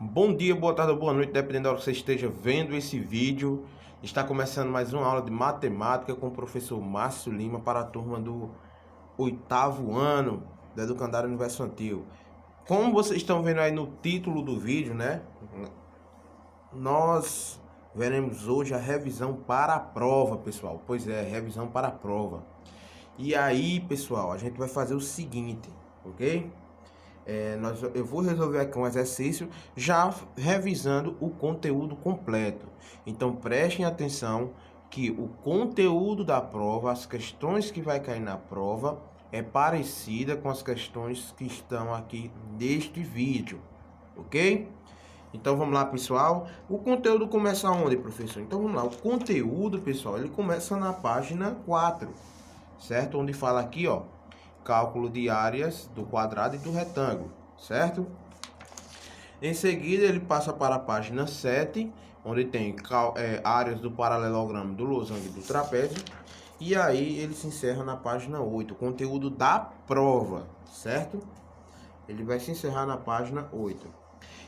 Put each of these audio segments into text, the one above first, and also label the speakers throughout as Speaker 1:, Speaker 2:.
Speaker 1: Bom dia, boa tarde ou boa noite, dependendo da hora que você esteja vendo esse vídeo. Está começando mais uma aula de matemática com o professor Márcio Lima para a turma do 8º ano da Educandário Universo Infantil. Como vocês estão vendo aí no título do vídeo, né? Nós veremos hoje a revisão para a prova, pessoal. Pois é, revisão para a prova. E aí, pessoal, a gente vai fazer o seguinte, ok? Eu vou resolver aqui um exercício já revisando o conteúdo completo. Então prestem atenção que o conteúdo da prova, as questões que vai cair na prova, é parecida com as questões que estão aqui neste vídeo, ok? Então vamos lá, pessoal. O conteúdo começa onde, professor? Então vamos lá. O conteúdo, pessoal, ele começa na página 4, certo? Onde fala aqui, ó, cálculo de áreas do quadrado e do retângulo, certo? Em seguida, ele passa para a página 7, onde tem áreas do paralelogramo, do losango e do trapézio. E aí, ele se encerra na página 8, conteúdo da prova, certo? Ele vai se encerrar na página 8.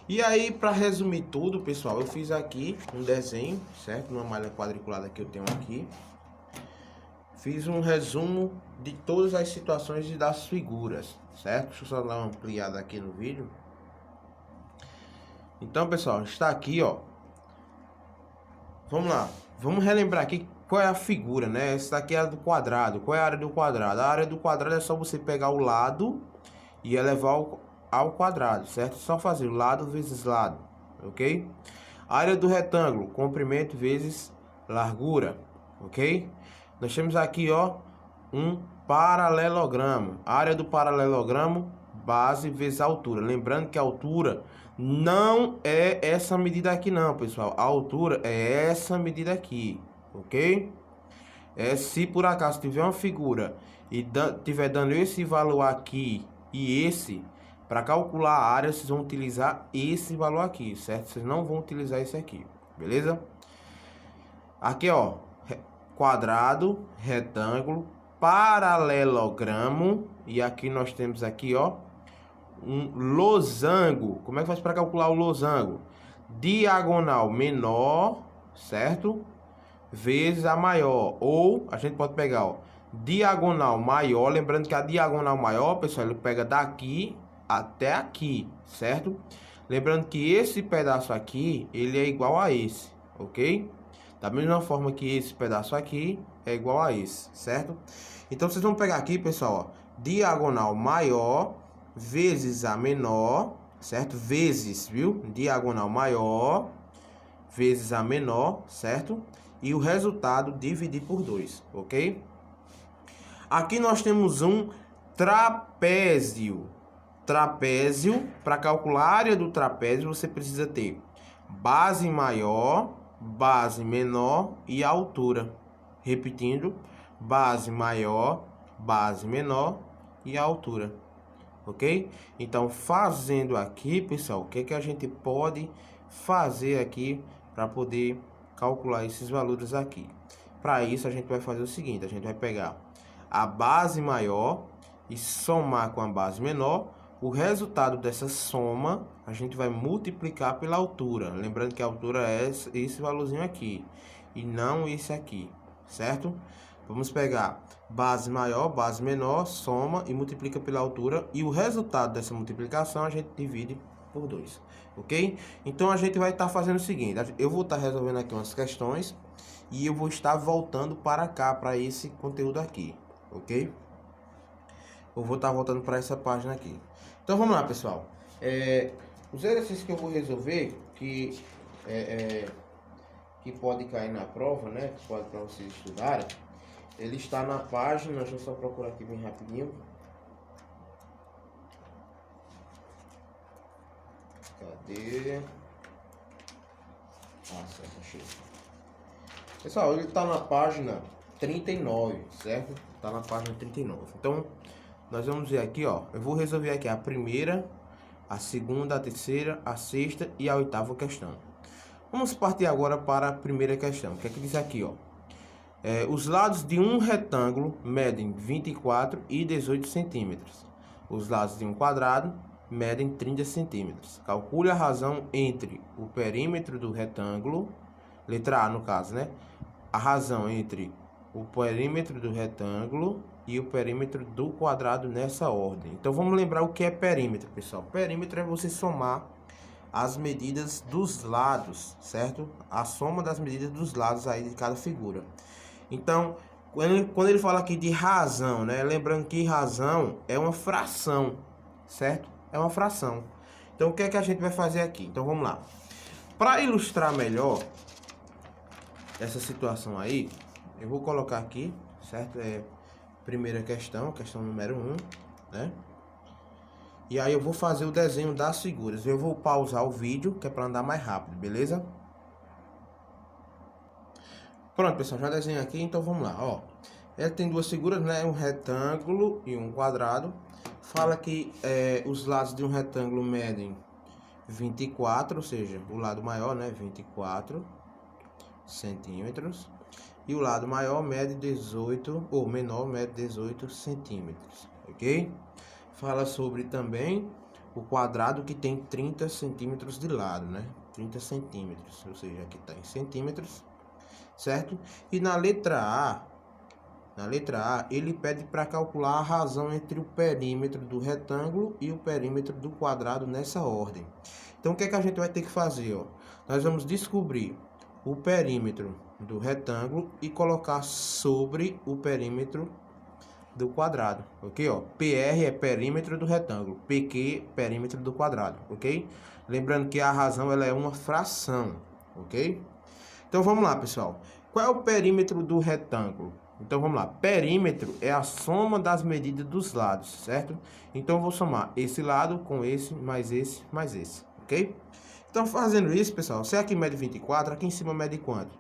Speaker 1: E aí, para resumir tudo, pessoal, eu fiz aqui um desenho, certo? Uma malha quadriculada que eu tenho aqui. Fiz um resumo de todas as situações e das figuras, certo? Deixa eu só dar uma ampliada aqui no vídeo. Então, pessoal, está aqui, ó. Vamos lá. Vamos relembrar aqui qual é a figura, né? Essa daqui é a do quadrado. Qual é a área do quadrado? A área do quadrado é só você pegar o lado e elevar ao quadrado, certo? Só fazer lado vezes lado, ok? A área do retângulo, comprimento vezes largura, ok? Nós temos aqui, ó, um paralelogramo. A área do paralelogramo, base vezes altura. Lembrando que a altura não é essa medida aqui não, pessoal. A altura é essa medida aqui, ok? Se por acaso tiver uma figura e tiver dando esse valor aqui e esse, para calcular a área, vocês vão utilizar esse valor aqui, certo? Vocês não vão utilizar esse aqui, beleza? Aqui, ó, quadrado, retângulo, paralelogramo, e aqui nós temos aqui, ó, um losango. Como é que faz para calcular o losango? Diagonal menor, certo? Vezes a maior. Ou a gente pode pegar, ó, diagonal maior. Lembrando que a diagonal maior, pessoal, ele pega daqui até aqui, certo? Lembrando que esse pedaço aqui, ele é igual a esse, ok? Da mesma forma que esse pedaço aqui é igual a esse, certo? Então, vocês vão pegar aqui, pessoal, ó, diagonal maior vezes a menor, certo? Vezes, viu? Diagonal maior vezes a menor, certo? E o resultado dividir por 2, ok? Aqui nós temos um trapézio. Trapézio, para calcular a área do trapézio, você precisa ter base maior, base menor e altura. Repetindo, base maior, base menor e a altura, ok? Então, fazendo aqui, pessoal, o que que a gente pode fazer aqui para poder calcular esses valores aqui? Para isso, a gente vai fazer o seguinte, a gente vai pegar a base maior e somar com a base menor. O resultado dessa soma, a gente vai multiplicar pela altura. Lembrando que a altura é esse valorzinho aqui e não esse aqui, certo? Vamos pegar base maior, base menor, soma e multiplica pela altura. E o resultado dessa multiplicação a gente divide por 2, ok? Então a gente vai estar fazendo o seguinte. Eu vou estar resolvendo aqui umas questões e eu vou estar voltando para cá, para esse conteúdo aqui, ok? Eu vou estar voltando para essa página aqui. Então vamos lá, pessoal. Os exercícios que eu vou resolver, que pode cair na prova, né? Que pode para vocês estudarem. Ele está na página, deixa eu só procurar aqui bem rapidinho. Cadê? Ah, certo, achei. Pessoal, ele está na página 39, certo? Está na página 39. Então, nós vamos ver aqui, ó. Eu vou resolver aqui a primeira, a segunda, a terceira, a sexta e a oitava questão. Vamos partir agora para a primeira questão. O que é que diz aqui, ó? Os lados de um retângulo medem 24 e 18 centímetros. Os lados de um quadrado medem 30 centímetros. Calcule a razão entre o perímetro do retângulo, letra A no caso, né? A razão entre o perímetro do retângulo e o perímetro do quadrado nessa ordem. Então vamos lembrar o que é perímetro, pessoal. Perímetro é você somar as medidas dos lados, certo? A soma das medidas dos lados aí de cada figura. Então, quando ele fala aqui de razão, né? Lembrando que razão é uma fração, certo? É uma fração. Então, o que é que a gente vai fazer aqui? Então, vamos lá. Para ilustrar melhor essa situação aí, eu vou colocar aqui, certo? Primeira questão, questão número 1, né? E aí eu vou fazer o desenho das figuras. Eu vou pausar o vídeo, que é para andar mais rápido, beleza? Pronto, pessoal, já desenhei aqui, então vamos lá, ó. Ela tem duas figuras, né? Um retângulo e um quadrado. Fala que os lados de um retângulo medem 24, ou seja, o lado maior, né? 24 centímetros. E o lado maior mede 18, ou menor mede 18 centímetros, ok? Fala sobre também o quadrado que tem 30 centímetros de lado, né? 30 centímetros, ou seja, aqui está em centímetros, certo? E na letra A, ele pede para calcular a razão entre o perímetro do retângulo e o perímetro do quadrado nessa ordem. Então, o que é que a gente vai ter que fazer, ó? Nós vamos descobrir o perímetro do retângulo e colocar sobre o perímetro do quadrado, ok? Ó, PR é perímetro do retângulo, PQ perímetro do quadrado, ok? Lembrando que a razão ela é uma fração, ok? Então vamos lá, pessoal. Qual é o perímetro do retângulo? Então vamos lá. Perímetro é a soma das medidas dos lados, certo? Então eu vou somar esse lado com esse, mais esse, mais esse, ok? Então fazendo isso, pessoal, se aqui mede 24, aqui em cima mede quanto?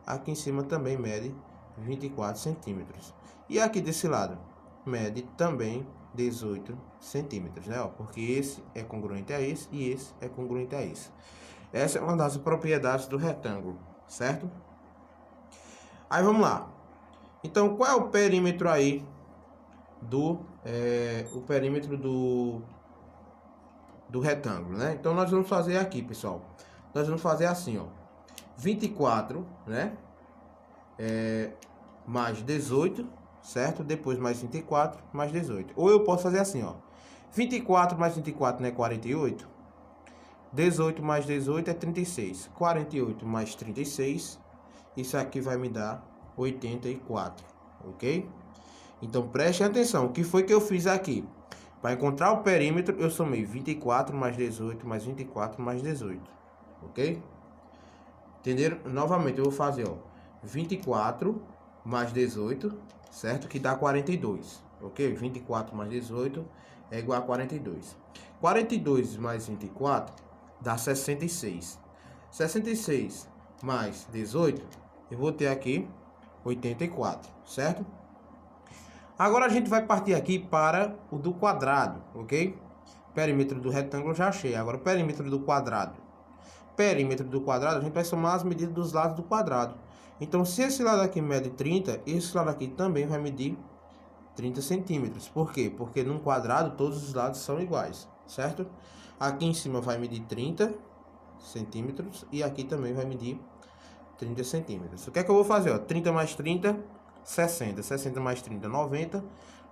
Speaker 1: Aqui em cima também mede 24 centímetros. E aqui desse lado mede também 18 centímetros, né? Ó, porque esse é congruente a esse e esse é congruente a esse. Essa é uma das propriedades do retângulo, certo? Aí vamos lá. Então, qual é o perímetro aí o perímetro do retângulo, né? Então, nós vamos fazer aqui, pessoal. Nós vamos fazer assim, ó. 24, né? Mais 18, certo? Depois mais 24, mais 18. Ou eu posso fazer assim, ó. 24 mais 24 não é 48? 18 mais 18 é 36. 48 mais 36, isso aqui vai me dar 84, ok? Então, preste atenção. O que foi que eu fiz aqui? Para encontrar o perímetro, eu somei 24 mais 18 mais 24 mais 18, ok? Entenderam? Novamente, eu vou fazer, ó. 24 mais 18, certo? Que dá 42, ok? 24 mais 18 é igual a 42. 42 mais 24 dá 66. 66 mais 18, eu vou ter aqui 84, certo? Agora a gente vai partir aqui para o do quadrado, ok? Perímetro do retângulo já achei. Agora o perímetro do quadrado. Perímetro do quadrado, a gente vai somar as medidas dos lados do quadrado. Então, se esse lado aqui mede 30, esse lado aqui também vai medir 30 centímetros. Por quê? Porque num quadrado todos os lados são iguais, certo? Aqui em cima vai medir 30 centímetros e aqui também vai medir 30 centímetros. O que é que eu vou fazer? Ó? 30 mais 30, 60. 60 mais 30, 90.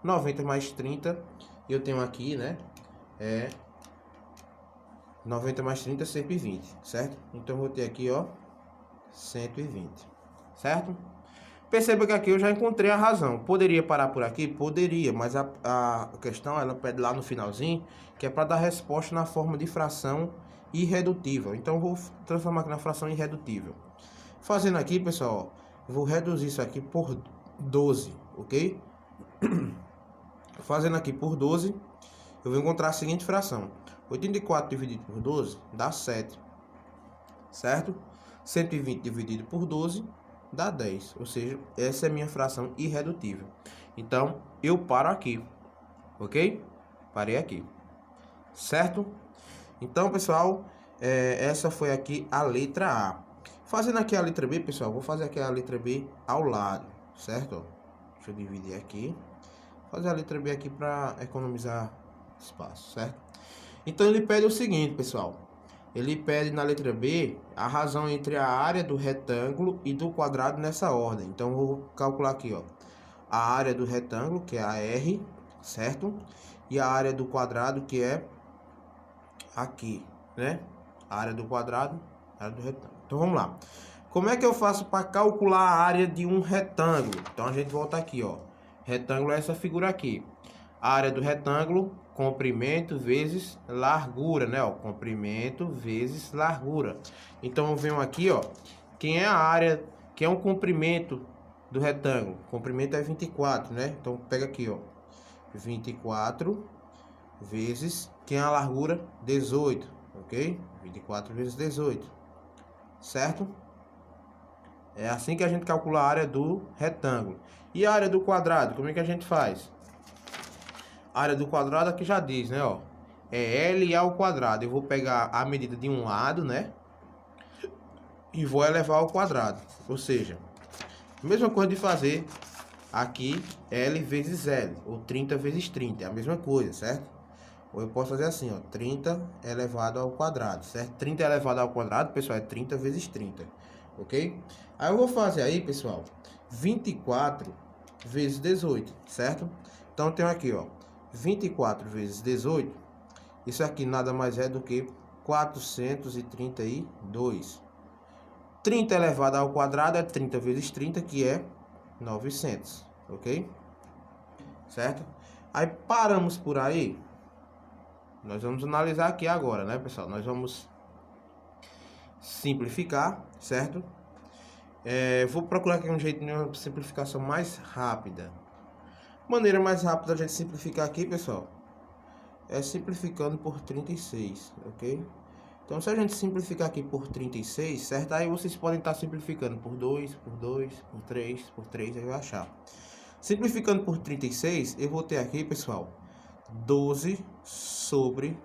Speaker 1: 90 mais 30, eu tenho aqui, né? 90 mais 30, 120, certo? Então, eu vou ter aqui, ó, 120, certo? Perceba que aqui eu já encontrei a razão. Poderia parar por aqui? Poderia, mas a questão, ela pede lá no finalzinho, que é para dar resposta na forma de fração irredutível. Então, eu vou transformar aqui na fração irredutível. Fazendo aqui, pessoal, eu vou reduzir isso aqui por 12, ok? Fazendo aqui por 12, eu vou encontrar a seguinte fração. 84 dividido por 12 dá 7, certo? 120 dividido por 12 dá 10, ou seja, essa é a minha fração irredutível. Então, eu paro aqui, ok? Parei aqui, certo? Então, pessoal, essa foi aqui a letra A. Fazendo aqui a letra B, pessoal, vou fazer aqui a letra B ao lado, certo? Deixa eu dividir aqui. Fazer a letra B aqui para economizar espaço, certo? Então ele pede o seguinte, pessoal. Ele pede na letra B a razão entre a área do retângulo e do quadrado nessa ordem. Então eu vou calcular aqui, ó, a área do retângulo, que é a R, certo? E a área do quadrado, que é aqui, né? A área do quadrado, a área do retângulo. Então vamos lá. Como é que eu faço para calcular a área de um retângulo? Então a gente volta aqui, ó. Retângulo é essa figura aqui. A área do retângulo, comprimento vezes largura, né? Ó, comprimento vezes largura. Então eu venho aqui, ó. Quem é a área, quem é o comprimento do retângulo? O comprimento é 24, né? Então pega aqui, ó. 24 vezes, quem é a largura? 18, ok? 24 vezes 18, certo? É assim que a gente calcula a área do retângulo. E a área do quadrado, como é que a gente faz? A área do quadrado aqui já diz, né, ó. É L ao quadrado. Eu vou pegar a medida de um lado, né? E vou elevar ao quadrado. Ou seja, mesma coisa de fazer aqui L vezes L, ou 30 vezes 30. É a mesma coisa, certo? Ou eu posso fazer assim, ó, 30 elevado ao quadrado, certo? 30 elevado ao quadrado, pessoal, é 30 vezes 30, ok? Aí eu vou fazer aí, pessoal, 24 vezes 18, certo? Então eu tenho aqui, ó, 24 vezes 18, isso aqui nada mais é do que 432. 30 elevado ao quadrado é 30 vezes 30, que é 900, ok? Certo? Aí paramos por aí. Nós vamos analisar aqui agora, né, pessoal? Nós vamos simplificar, certo? Vou procurar aqui um jeito de uma simplificação mais rápida. Maneira mais rápida de a gente simplificar aqui, pessoal, é simplificando por 36, ok? Então, se a gente simplificar aqui por 36, certo? Aí vocês podem estar simplificando por 2, por 2, por 3, por 3, aí vai achar. Simplificando por 36, eu vou ter aqui, pessoal, 12 sobre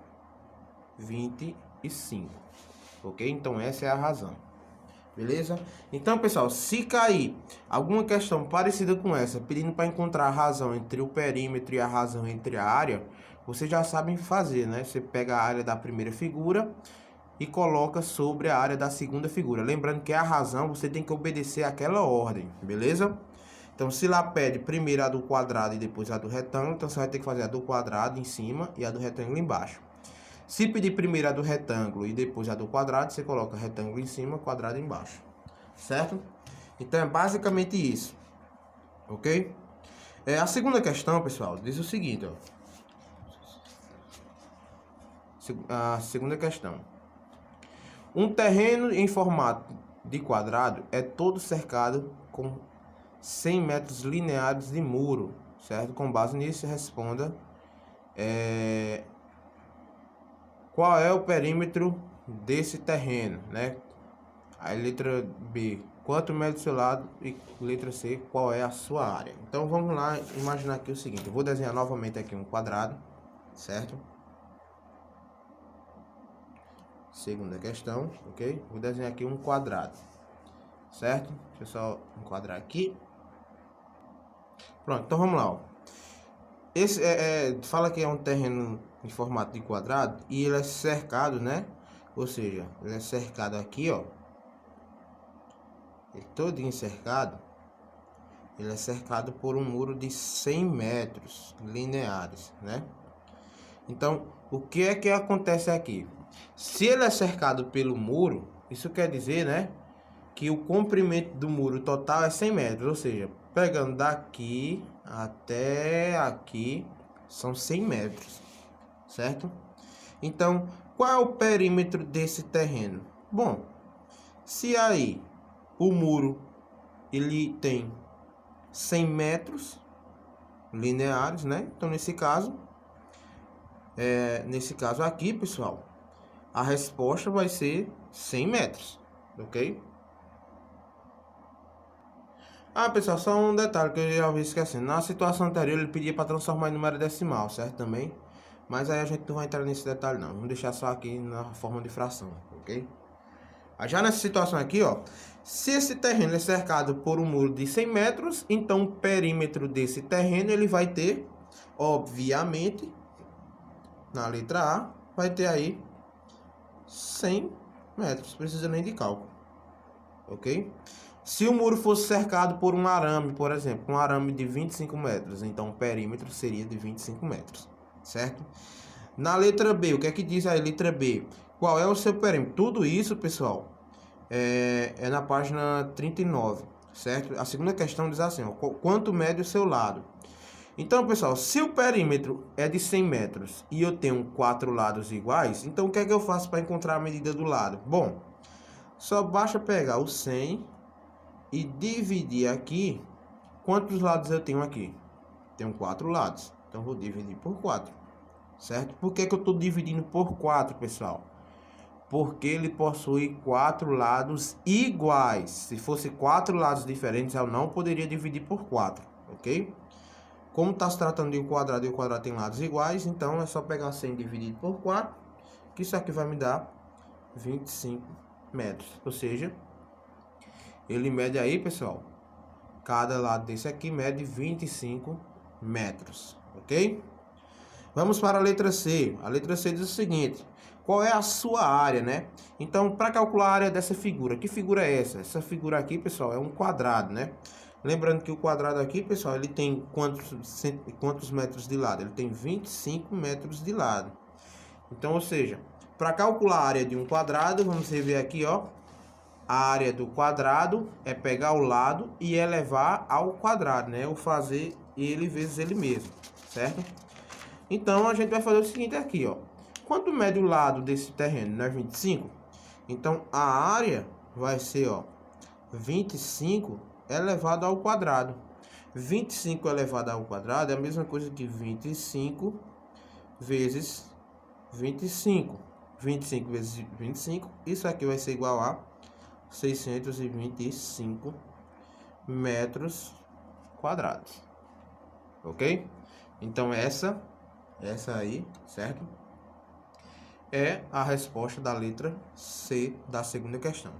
Speaker 1: 25, ok? Então essa é a razão, beleza? Então, pessoal, se cair alguma questão parecida com essa, pedindo para encontrar a razão entre o perímetro e a razão entre a área, vocês já sabem fazer, né? Você pega a área da primeira figura e coloca sobre a área da segunda figura. Lembrando que a razão você tem que obedecer àquela ordem, beleza? Então, se lá pede primeiro a do quadrado e depois a do retângulo, então você vai ter que fazer a do quadrado em cima e a do retângulo embaixo. Se pedir primeiro a do retângulo e depois a do quadrado, você coloca retângulo em cima, quadrado embaixo. Certo? Então, é basicamente isso. Ok? A segunda questão, pessoal, diz o seguinte, ó. A segunda questão. Um terreno em formato de quadrado é todo cercado com 100 metros lineares de muro, certo? Com base nisso, responda qual é o perímetro desse terreno, né? Aí letra B, quanto mede o seu lado, e letra C, qual é a sua área. Então vamos lá imaginar aqui o seguinte, eu vou desenhar novamente aqui um quadrado, certo? Segunda questão, ok? Vou desenhar aqui um quadrado, certo? Deixa eu só enquadrar aqui. Pronto, então vamos lá, ó. Esse fala que é um terreno em formato de quadrado e ele é cercado, né? Ou seja, ele é cercado aqui, ó. Ele todinho cercado. Ele é cercado por um muro de 100 metros lineares, né? Então, o que é que acontece aqui? Se ele é cercado pelo muro, isso quer dizer, né? Que o comprimento do muro total é 100 metros, ou seja, pegando daqui até aqui, são 100 metros, certo? Então, qual é o perímetro desse terreno? Bom, se aí o muro, ele tem 100 metros lineares, né? Então, nesse caso aqui, pessoal, a resposta vai ser 100 metros, ok? Ah, pessoal, só um detalhe que eu já ouvi esquecendo. Na situação anterior, ele pedia para transformar em número decimal, certo? Também. Mas aí a gente não vai entrar nesse detalhe, não. Vamos deixar só aqui na forma de fração, ok? Aí já nessa situação aqui, ó. Se esse terreno é cercado por um muro de 100 metros, então o perímetro desse terreno, ele vai ter, obviamente, na letra A, vai ter aí 100 metros, precisa nem de cálculo, ok? Se o muro fosse cercado por um arame, por exemplo, um arame de 25 metros, então o perímetro seria de 25 metros, certo? Na letra B, o que é que diz aí, letra B? Qual é o seu perímetro? Tudo isso, pessoal, é na página 39, certo? A segunda questão diz assim, ó, quanto mede o seu lado? Então, pessoal, se o perímetro é de 100 metros e eu tenho 4 lados iguais, então o que é que eu faço para encontrar a medida do lado? Bom, só basta pegar o 100 e dividir aqui. Quantos lados eu tenho aqui? Tenho 4 lados, então vou dividir por 4, certo? Por que eu estou dividindo por 4, pessoal? Porque ele possui 4 lados iguais. Se fosse 4 lados diferentes, eu não poderia dividir por 4, ok? Como está se tratando de um quadrado e o quadrado tem lados iguais, então é só pegar 100 dividido por 4, que isso aqui vai me dar 25 metros. Ou seja, ele mede aí, pessoal, cada lado desse aqui mede 25 metros, ok? Vamos para a letra C. A letra C diz o seguinte: qual é a sua área, né? Então, para calcular a área dessa figura, que figura é essa? Essa figura aqui, pessoal, é um quadrado, né? Lembrando que o quadrado aqui, pessoal, ele tem quantos metros de lado? Ele tem 25 metros de lado. Então, ou seja, para calcular a área de um quadrado, vamos rever aqui, ó. A área do quadrado é pegar o lado e elevar ao quadrado, né? Ou fazer ele vezes ele mesmo, certo? Então, a gente vai fazer o seguinte aqui, ó. Quanto mede o lado desse terreno? Não é 25? Então, a área vai ser, ó, 25 elevado ao quadrado. 25 elevado ao quadrado é a mesma coisa que 25 vezes 25. 25 vezes 25, isso aqui vai ser igual a 625 metros quadrados. Ok? Então, essa aí, certo? É a resposta da letra C da segunda questão.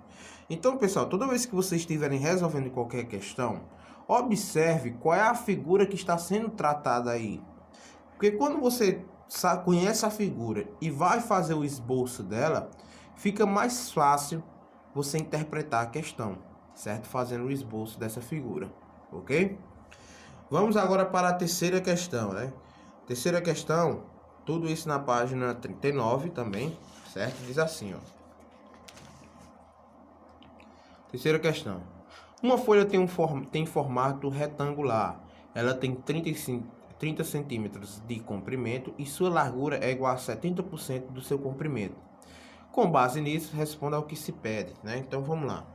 Speaker 1: Então, pessoal, toda vez que vocês estiverem resolvendo qualquer questão, observe qual é a figura que está sendo tratada aí. Porque quando você conhece a figura e vai fazer o esboço dela, fica mais fácil você interpretar a questão, certo? Fazendo o esboço dessa figura, ok? Vamos agora para a terceira questão, né? Terceira questão, tudo isso na página 39 também, certo? Diz assim, ó. Terceira questão. Uma folha tem formato retangular. Ela tem 30 centímetros de comprimento e sua largura é igual a 70% do seu comprimento. Com base nisso, responda ao que se pede, né? Então, vamos lá.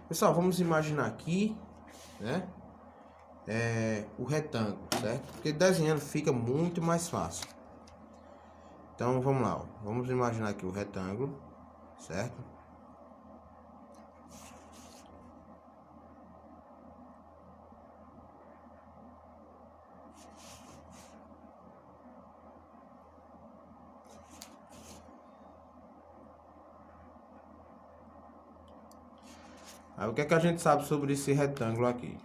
Speaker 1: Pessoal, vamos imaginar aqui, né? O retângulo, certo? Porque desenhando fica muito mais fácil. Então, vamos lá. Ó. Vamos imaginar aqui o retângulo, certo? Aí, o que é que a gente sabe sobre esse retângulo aqui?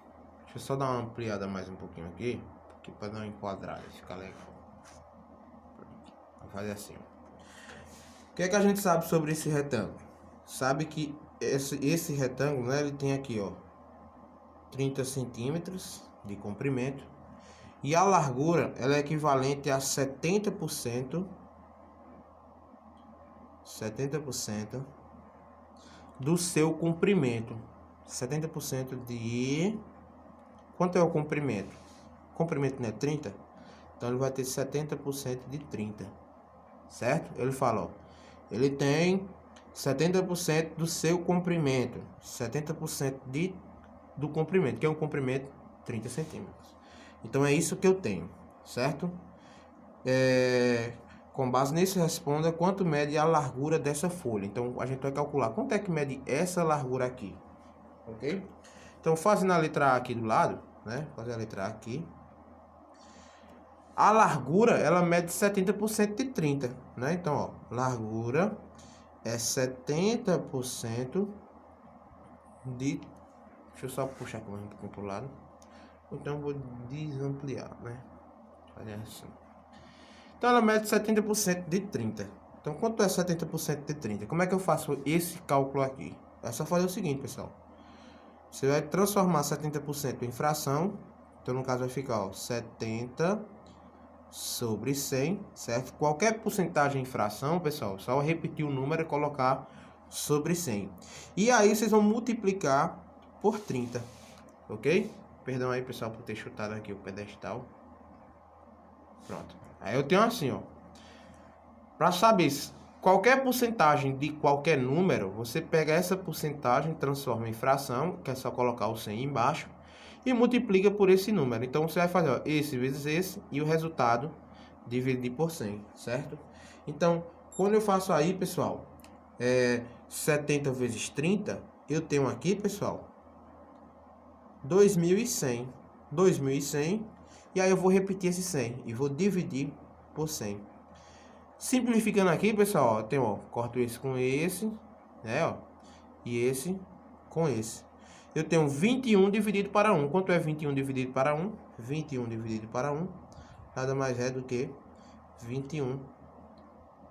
Speaker 1: Deixa eu só dar uma ampliada mais um pouquinho aqui para dar uma enquadrada, ficar legal. Vou fazer assim, ó. O que é que a gente sabe sobre esse retângulo? Sabe que esse retângulo, né, ele tem aqui, ó, 30 centímetros de comprimento e a largura ela é equivalente a 70% do seu comprimento. 70% de... Quanto é o comprimento? O comprimento não é 30? Então ele vai ter 70% de 30. Certo? Ele fala, ó, ele tem 70% do seu comprimento. 70% do comprimento, que é um comprimento 30 centímetros. Então é isso que eu tenho, certo? Com base nisso, responda quanto mede a largura dessa folha. Então a gente vai calcular quanto é que mede essa largura aqui, ok? Então fazendo a letra A aqui do lado, né? Fazer a letra A aqui. A largura, ela mede 70% de 30, né? Então, ó, largura é 70% de... Deixa eu só puxar aqui um pouquinho pro lado. Então, eu vou desampliar, né? Fazer assim. Então ela mede 70% de 30. Então quanto é 70% de 30? Como é que eu faço esse cálculo aqui? É só fazer o seguinte, pessoal. Você vai transformar 70% em fração. Então no caso vai ficar, ó, 70 sobre 100, certo? Qualquer porcentagem em fração, pessoal, só repetir o número e colocar sobre 100. E aí vocês vão multiplicar por 30, ok? Perdão aí, pessoal, por ter chutado aqui o pedestal. Pronto. Aí eu tenho assim, ó. Para saber qualquer porcentagem de qualquer número, você pega essa porcentagem, transforma em fração, que é só colocar o 100 embaixo, e multiplica por esse número. Então você vai fazer, ó, esse vezes esse e o resultado dividir por 100, certo? Então, quando eu faço aí, pessoal, 70 vezes 30, eu tenho aqui, pessoal, 2.100. 2.100, e aí eu vou repetir esse 100 e vou dividir por 100. Simplificando aqui, pessoal, ó, eu tenho, ó, corto esse com esse, né, ó, e esse com esse. Eu tenho 21 dividido para 1. Quanto é 21 dividido para 1? 21 dividido para 1 nada mais é do que 21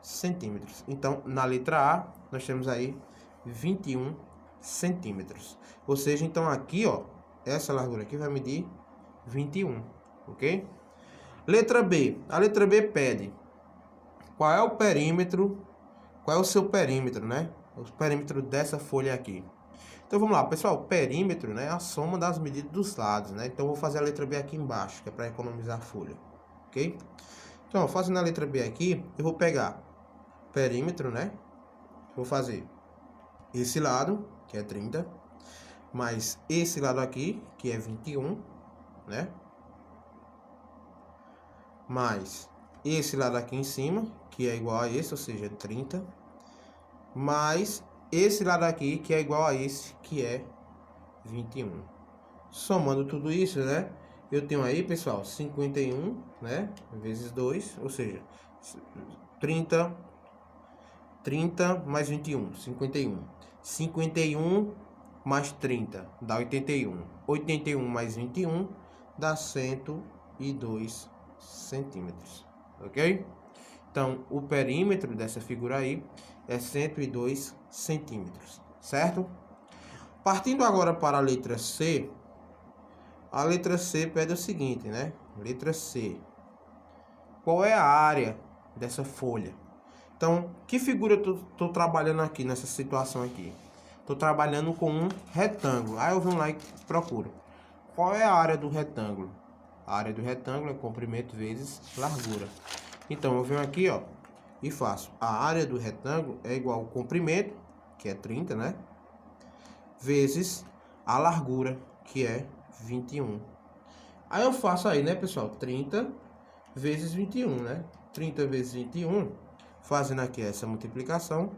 Speaker 1: centímetros. Então, na letra A, nós temos aí 21 centímetros. Ou seja, então aqui, ó, essa largura aqui vai medir 21, ok? Letra B. A letra B pede qual é o perímetro, qual é o seu perímetro, né? O perímetro dessa folha aqui. Então vamos lá, pessoal, o perímetro, né, é a soma das medidas dos lados, né? Então eu vou fazer a letra B aqui embaixo, que é para economizar a folha, ok? Então, fazendo a letra B aqui, eu vou pegar perímetro, né? Vou fazer esse lado, que é 30, mais esse lado aqui, que é 21, né? Mais esse lado aqui em cima, que é igual a esse, ou seja, 30, mais esse lado aqui, que é igual a esse, que é 21. Somando tudo isso, né? Eu tenho aí, pessoal, 51, né? Vezes 2, ou seja, 30 mais 21, 51. 51 mais 30 dá 81. 81 mais 21 dá 102 centímetros, ok? Então, o perímetro dessa figura aí é 102 centímetros, certo? Partindo agora para a letra C pede o seguinte, né? Letra C. Qual é a área dessa folha? Então, que figura eu tô trabalhando aqui nessa situação aqui? Tô trabalhando com um retângulo. Aí eu venho lá e procuro. Qual é a área do retângulo? A área do retângulo é comprimento vezes largura. Então, eu venho aqui, ó, e faço. A área do retângulo é igual ao comprimento, que é 30, né? Vezes a largura, que é 21. Aí eu faço aí, né, pessoal? 30 vezes 21, né? 30 vezes 21, fazendo aqui essa multiplicação,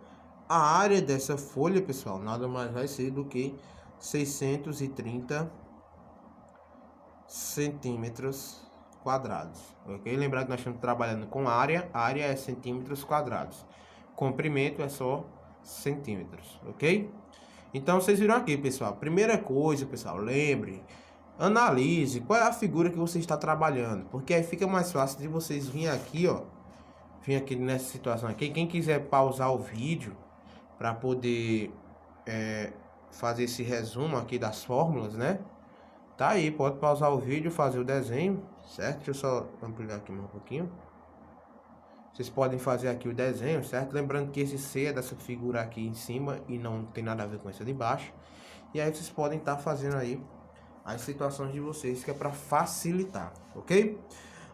Speaker 1: a área dessa folha, pessoal, nada mais vai ser do que 630 centímetros quadrados, ok? Lembrar que nós estamos trabalhando com área é centímetros quadrados, comprimento é só centímetros, ok? Então vocês viram aqui, pessoal, primeira coisa, pessoal, lembre, analise qual é a figura que você está trabalhando, porque aí fica mais fácil de vocês virem aqui, ó, vir aqui nessa situação aqui. Quem quiser pausar o vídeo para poder fazer esse resumo aqui das fórmulas, né? Tá aí, pode pausar o vídeo, fazer o desenho, certo? Deixa eu só ampliar aqui um pouquinho. Vocês podem fazer aqui o desenho, certo? Lembrando que esse C é dessa figura aqui em cima e não tem nada a ver com essa de baixo. E aí vocês podem estar fazendo aí as situações de vocês, que é para facilitar, ok?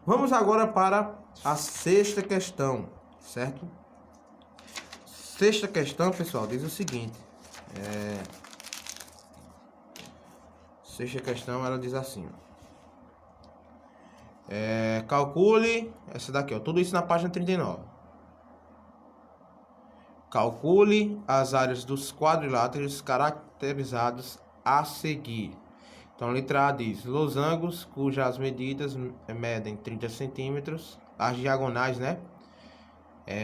Speaker 1: Vamos agora para a sexta questão, certo? Sexta questão, pessoal, diz o seguinte. Sexta questão, ela diz assim. Calcule, essa daqui, ó, tudo isso na página 39. Calcule as áreas dos quadriláteros caracterizados a seguir. Então, letra A diz, losangos cujas medidas medem 30 centímetros, as diagonais, né,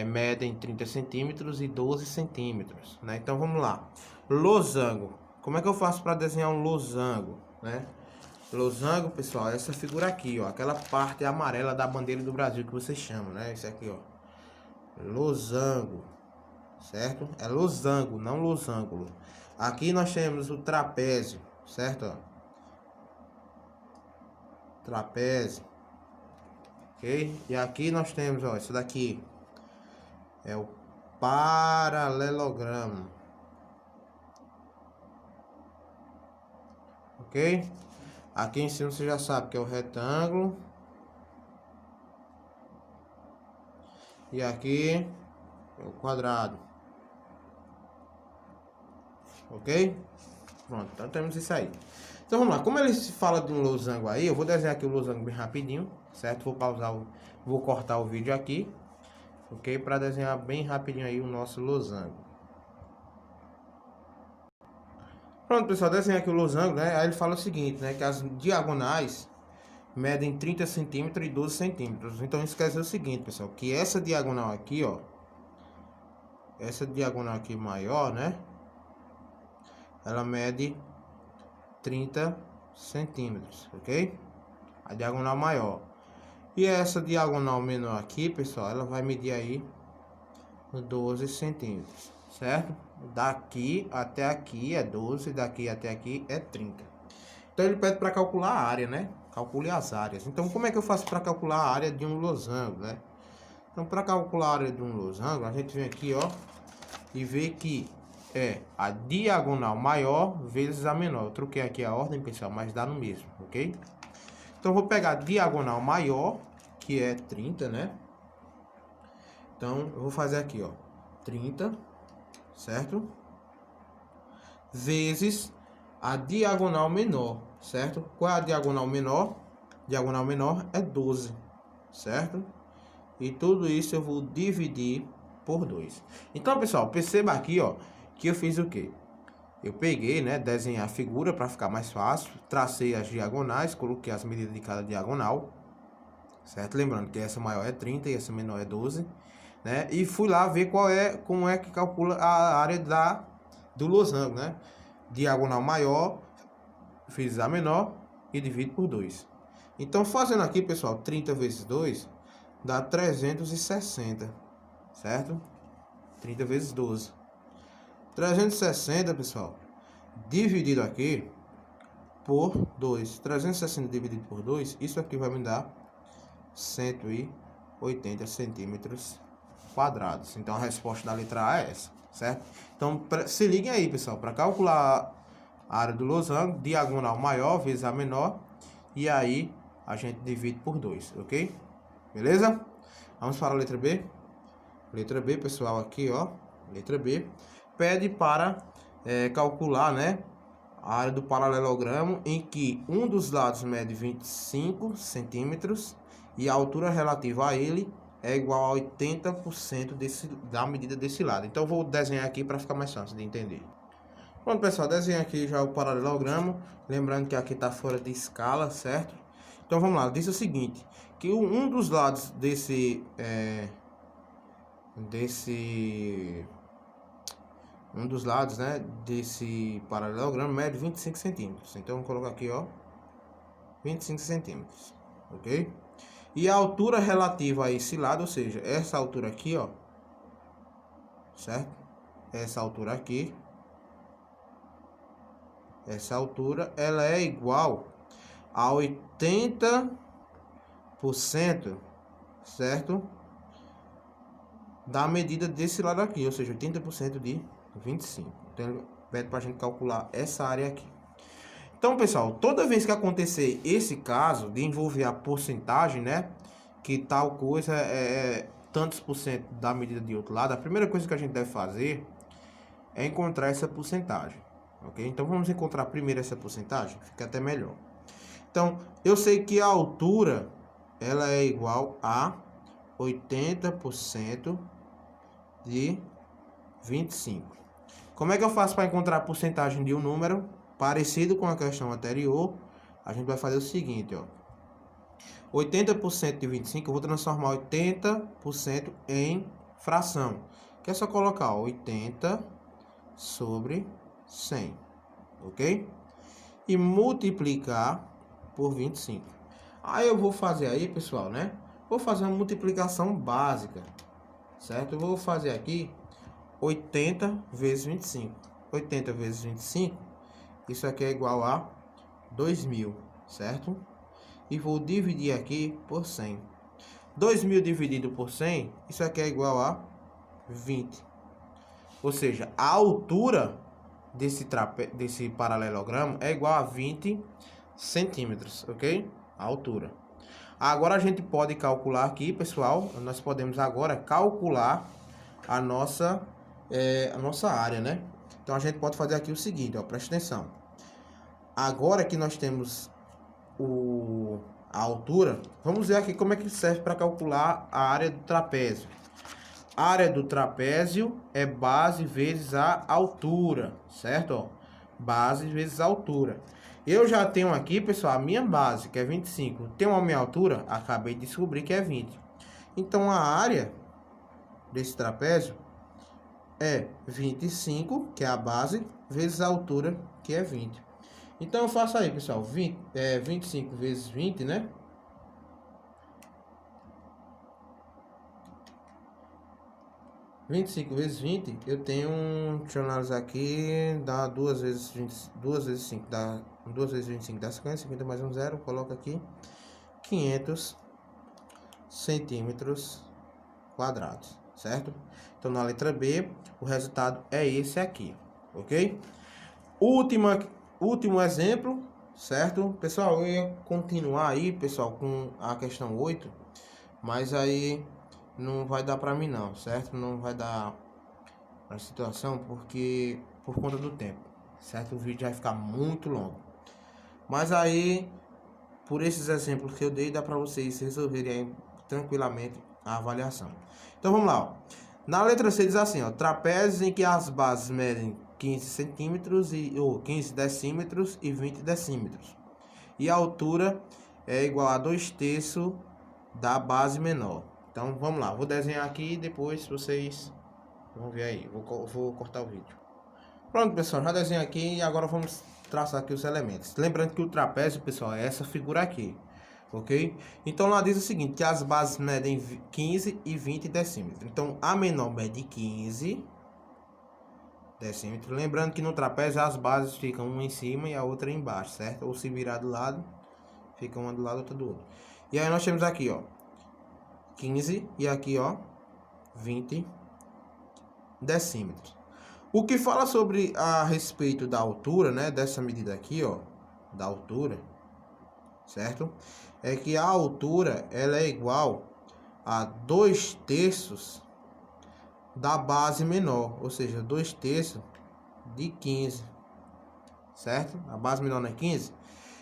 Speaker 1: medem 30 centímetros e 12 centímetros, né? Então, vamos lá. Losango. Como é que eu faço para desenhar um losango, né? Losango, pessoal, é essa figura aqui, ó. Aquela parte amarela da bandeira do Brasil que vocês chamam, né? Isso aqui, ó. Losango, certo? É losango, não losango. Aqui nós temos o trapézio, certo? Ó. Trapézio. Ok? E aqui nós temos, ó, isso daqui. É o paralelogramo. Ok? Aqui em cima você já sabe que é o retângulo. E aqui é o quadrado. Ok? Pronto, então temos isso aí. Então vamos lá, como ele se fala de um losango aí, eu vou desenhar aqui o losango bem rapidinho, certo? Vou pausar, vou cortar o vídeo aqui, ok? Para desenhar bem rapidinho aí o nosso losango. Pronto, pessoal, desenhar aqui o losango, né? Aí ele fala o seguinte, né? Que as diagonais medem 30 centímetros e 12 centímetros. Então isso quer dizer o seguinte, pessoal, que essa diagonal aqui, ó, essa diagonal aqui maior, né? Ela mede 30 centímetros, ok? A diagonal maior. E essa diagonal menor aqui, pessoal, ela vai medir aí 12 centímetros, certo? Daqui até aqui é 12, daqui até aqui é 30. Então ele pede para calcular a área, né? Calcule as áreas. Então como é que eu faço para calcular a área de um losango, né? Então para calcular a área de um losango, a gente vem aqui, ó, e vê que é a diagonal maior vezes a menor. Eu troquei aqui a ordem, pessoal, mas dá no mesmo, ok? Então, eu vou pegar a diagonal maior, que é 30, né? Então, eu vou fazer aqui, ó, 30, certo? Vezes a diagonal menor, certo? Qual é a diagonal menor? Diagonal menor é 12, certo? E tudo isso eu vou dividir por 2. Então, pessoal, perceba aqui, ó, que eu fiz o quê? Eu peguei, né, desenhei a figura para ficar mais fácil, tracei as diagonais, coloquei as medidas de cada diagonal, certo? Lembrando que essa maior é 30 e essa menor é 12, né? E fui lá ver como é que calcula a área do losango, né? Diagonal maior, fiz a menor e divido por 2. Então, fazendo aqui, pessoal, 30 vezes 2 dá 360, certo? 30 vezes 12. 360, pessoal, dividido aqui por 2. 360 dividido por 2, isso aqui vai me dar 180 centímetros quadrados. Então a resposta da letra A é essa, certo? Então se liguem aí, pessoal, para calcular a área do losango, diagonal maior vezes a menor, e aí a gente divide por 2, ok? Beleza? Vamos para a letra B. Letra B, pessoal, aqui, ó, letra B, pede para calcular, né, a área do paralelogramo em que um dos lados mede 25 centímetros e a altura relativa a ele é igual a 80% da medida desse lado. Então, eu vou desenhar aqui para ficar mais fácil de entender. Pronto, pessoal, desenhei aqui já o paralelogramo. Lembrando que aqui está fora de escala, certo? Então, vamos lá. Diz o seguinte, que um dos lados um dos lados, né, desse paralelogramo mede 25 centímetros. Então, vou colocar aqui, ó, 25 centímetros, ok? E a altura relativa a esse lado, ou seja, essa altura aqui, ó, certo? Essa altura aqui, essa altura, ela é igual a 80%, certo? Da medida desse lado aqui, ou seja, 80% de 25. Então, ele pede para a gente calcular essa área aqui. Então, pessoal, toda vez que acontecer esse caso de envolver a porcentagem, né, que tal coisa é tantos por cento da medida de outro lado, a primeira coisa que a gente deve fazer é encontrar essa porcentagem, ok? Então, vamos encontrar primeiro essa porcentagem, fica até melhor. Então, eu sei que a altura, ela é igual a 80% de 25. Como é que eu faço para encontrar a porcentagem de um número? Parecido com a questão anterior, a gente vai fazer o seguinte, ó. 80% de 25, eu vou transformar 80% em fração. Que é só colocar 80 sobre 100, ok? E multiplicar por 25. Aí eu vou fazer aí, pessoal, né? Vou fazer uma multiplicação básica, certo? Eu vou fazer aqui 80 vezes 25. 80 vezes 25, isso aqui é igual a 2.000, certo? E vou dividir aqui por 100. 2.000 dividido por 100, isso aqui é igual a 20. Ou seja, a altura desse paralelogramo é igual a 20 centímetros, ok? A altura. Agora a gente pode calcular aqui, pessoal, nós podemos agora calcular a nossa área, né? Então a gente pode fazer aqui o seguinte, ó, presta atenção. Agora que nós temos a altura, vamos ver aqui como é que serve para calcular a área do trapézio. A área do trapézio é base vezes a altura, certo? Ó, base vezes a altura. Eu já tenho aqui, pessoal, a minha base, que é 25. Tenho a minha altura? Acabei de descobrir que é 20. Então, a área desse trapézio é 25, que é a base, vezes a altura, que é 20. Então, eu faço aí, pessoal, 25 vezes 20, né? 25 vezes 20, eu tenho deixa eu analisar aqui, dá 2 vezes 20, 2 vezes 5, dá 2 vezes 25 dá 50, 50 mais um zero, coloca aqui 500 centímetros quadrados, certo? Então, na letra B, o resultado é esse aqui, ok? Último exemplo, certo? Pessoal, eu ia continuar aí, pessoal, com a questão 8, mas aí não vai dar pra mim não, certo? Não vai dar a situação porque por conta do tempo, certo? O vídeo vai ficar muito longo. Mas aí, por esses exemplos que eu dei, dá pra vocês resolverem aí tranquilamente a avaliação. Então vamos lá, ó. Na letra C diz assim, ó, trapézios em que as bases medem 15 centímetros ou 15 decímetros e 20 decímetros. E a altura é igual a 2/3 da base menor. Então vamos lá, vou desenhar aqui e depois vocês vão ver aí. Vou cortar o vídeo. Pronto, pessoal, já desenhei aqui e agora vamos traçar aqui os elementos. Lembrando que o trapézio, pessoal, é essa figura aqui, ok? Então lá diz o seguinte, que as bases medem 15 e 20 decímetros. Então a menor mede 15 decímetros. Lembrando que no trapézio as bases ficam uma em cima e a outra embaixo, certo? Ou se virar do lado, fica uma do lado, outra do outro. E aí nós temos aqui, ó, 15 e aqui, ó, 20 decímetros. O que fala sobre a respeito da altura, né, dessa medida aqui, ó, da altura, certo? É que a altura, ela é igual a 2/3 da base menor, ou seja, 2/3 de 15, certo? A base menor não é 15?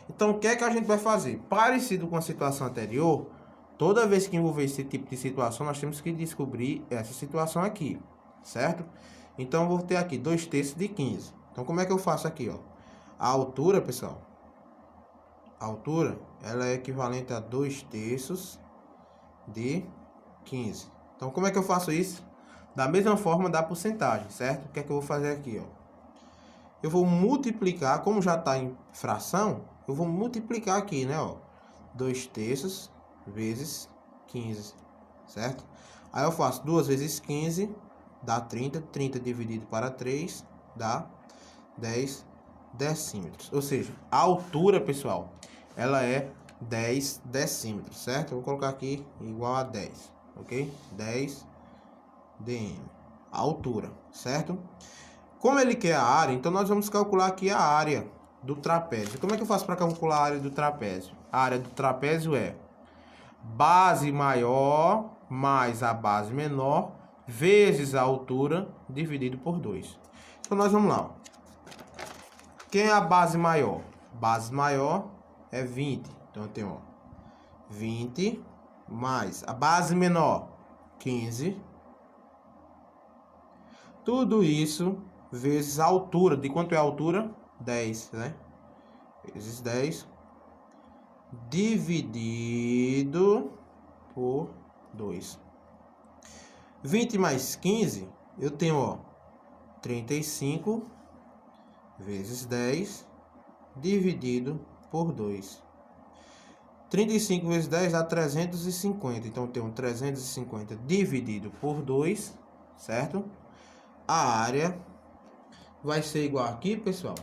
Speaker 1: Então, o que é que a gente vai fazer? Parecido com a situação anterior, toda vez que envolver esse tipo de situação, nós temos que descobrir essa situação aqui, certo? Então, eu vou ter aqui 2/3 de 15. Então, como é que eu faço aqui, ó? A altura, pessoal, a altura, ela é equivalente a 2/3 de 15. Então, como é que eu faço isso? Da mesma forma da porcentagem, certo? O que é que eu vou fazer aqui, ó? Eu vou multiplicar, como já está em fração, eu vou multiplicar aqui, né, ó? 2/3 vezes 15, certo? Aí eu faço 2 vezes 15, dá 30. 30 dividido para 3, dá 10 decímetros. Ou seja, a altura, pessoal, ela é 10 decímetros, certo? Eu vou colocar aqui igual a 10, ok? 10 dm, a altura, certo? Como ele quer a área, então nós vamos calcular aqui a área do trapézio. Como é que eu faço para calcular a área do trapézio? A área do trapézio é base maior mais a base menor vezes a altura dividido por 2. Então nós vamos lá. Quem é a base maior? Base maior é 20. Então eu tenho, ó, 20 mais a base menor, 15. Tudo isso vezes a altura. De quanto é a altura? 10, né? Vezes 10 dividido por 2. 20 mais 15, eu tenho, ó, 35 vezes 10 dividido por 2. 35 vezes 10 dá 350. Então, eu tenho 350 dividido por 2, certo? A área vai ser igual aqui, pessoal.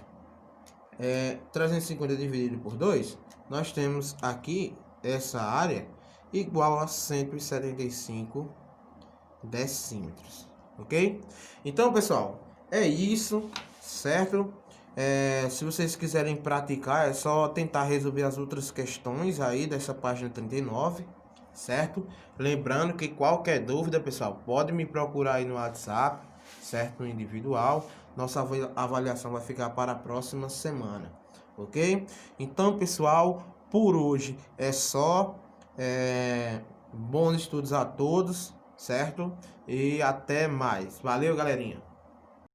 Speaker 1: 350 dividido por 2, nós temos aqui essa área igual a 175 decímetros, ok? Então, pessoal, é isso, certo? Se vocês quiserem praticar, é só tentar resolver as outras questões aí dessa página 39, certo? Lembrando que qualquer dúvida, pessoal, pode me procurar aí no WhatsApp, certo? No individual. Nossa avaliação vai ficar para a próxima semana, ok? Então, pessoal, por hoje é só. Bons estudos a todos, certo? E até mais. Valeu, galerinha!